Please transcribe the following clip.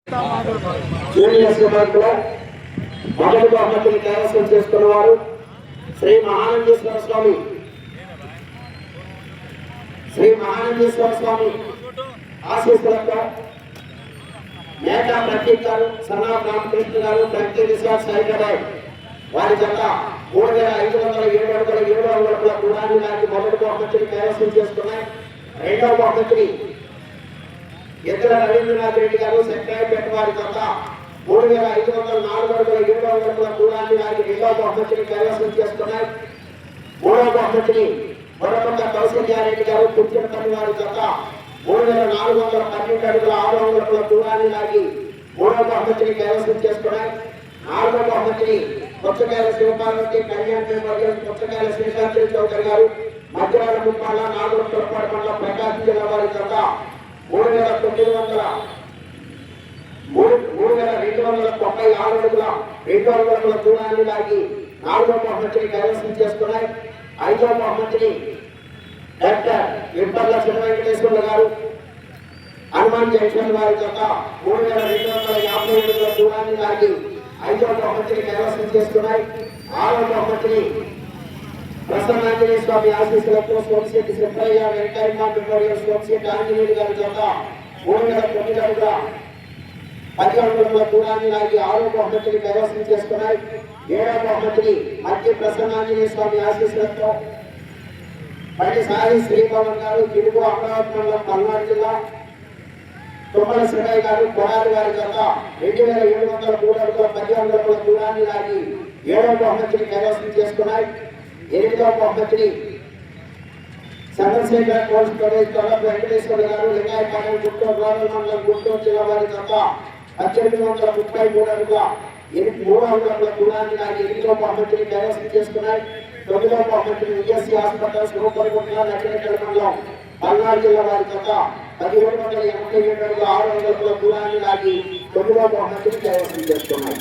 Juniors విభాగంలో మొదటి బహుమతిని కైవసం చేసుకున్న వారు శ్రీ మహానందేశ్వర స్వామి ఆశీస్సులతో మేకా ప్రతీక్ గారు, సన్నా రామకృష్ణ గారు, ప్రతి రిసార్ట్స్ హైదరాబాద్ వారి జత 3500 7 అడుగుల దూరాన్ని లాగి మొదటి బహుమతిని కైవసం చేసుకున్నాయి. రెండవ బహుమతిని ఎద్దుల రవీంద్రనాథ్ రెడ్డి గారు, సెక్రటరీపేట వారి జత 3500 4 అడుగుల 7 అడుగుల దూరాన్ని లాగి రెండవ బహుమతిని కైవసం చేసుకున్నాయి. మూడవ బహుమతిని మొదట కౌశల్యారెడ్డి గారు, పుచ్చినపల్లి వారి జత 3412 అడుగుల 6 అడుగుల దూరాన్ని లాగి మూడవ బహుమతిని కైవసం చేసుకున్నాయి. నాలుగవ బహుమతిని కొత్తకాయల శివపార్వతి కళ్యాణ్ మెమోరియల్ కొత్తకాయల శ్రీశాంతి చౌదరి గారు, మధ్యరాల ముప్పాల నాగోత్పరపాడు మండలం ప్రకాశం జిల్లా వారి జత 3296 అడుగుల 2 అడుగుల దూరాన్ని లాగి నాలుగవ బహుమతిని కైవసం చేసుకున్నాయి. ఐదవ బహుమతిని డాక్టర్ ఇప్పర్ల శ్రీ వెంకటేశ్వర్లు గారు, హనుమాన్ జంక్షన్ వారి జత 3250 అడుగుల దూరాన్ని లాగి ఐదవ బహుమతిని కైవసం చేసుకున్నాయి. ఆరవ బహుమతిని ప్రసన్నాంజనేయ స్వామి ఆశీస్సులతో సోమశెట్టి శ్రీప్రయ్య వెంకయ్య మెమోరియల్ సోమశెట్టి ఆంజనేయులు గారి జత 309 అడుగుల 10 అడుగుల దూరాన్ని లాగి ఆరవ బహుమతిని కైవసం చేసుకున్నాయి. ఏడవ బహుమతిని మధ్య ప్రసన్నాంజనేయ స్వామి ఆశీస్సులతో పది సాయి శ్రీభవన్ గారు, తెలుగు అమరావతి మండలం పల్నాడు జిల్లా, తుమ్మల శ్రీరాయ్ గారు, కొడాలి వారి జత 2703 అడుగుల 10 అడుగుల దూరాన్ని లాగి ఏడవ బహుమతిని కైవసం చేసుకున్నాయి. ఎనిమిదవ బహుమతిని చంద్రశేఖర్ కోల్డ్ స్టోరేజ్ తొలపు వెంకటేశ్వర గారు, లింగాయపాలెం గుంటూరు రూరల్ మండలం గుంటూరు జిల్లా వారి జత 1833 అడుగుల 3 అడుగుల దూరాన్ని లాగి ఎనిమిదవ బహుమతిని కైవసం చేసుకున్నాయి. తొమ్మిదవ బహుమతిని ఈఎస్సీ హాస్పిటల్ శుభపరిగుంట నకిరేకల్ మండలం పల్నాడు జిల్లా వారి జత 1787 అడుగుల 6 అడుగుల దూరాన్ని లాగి తొమ్మిదవ బహుమతిని కైవసం చేసుకున్నాయి.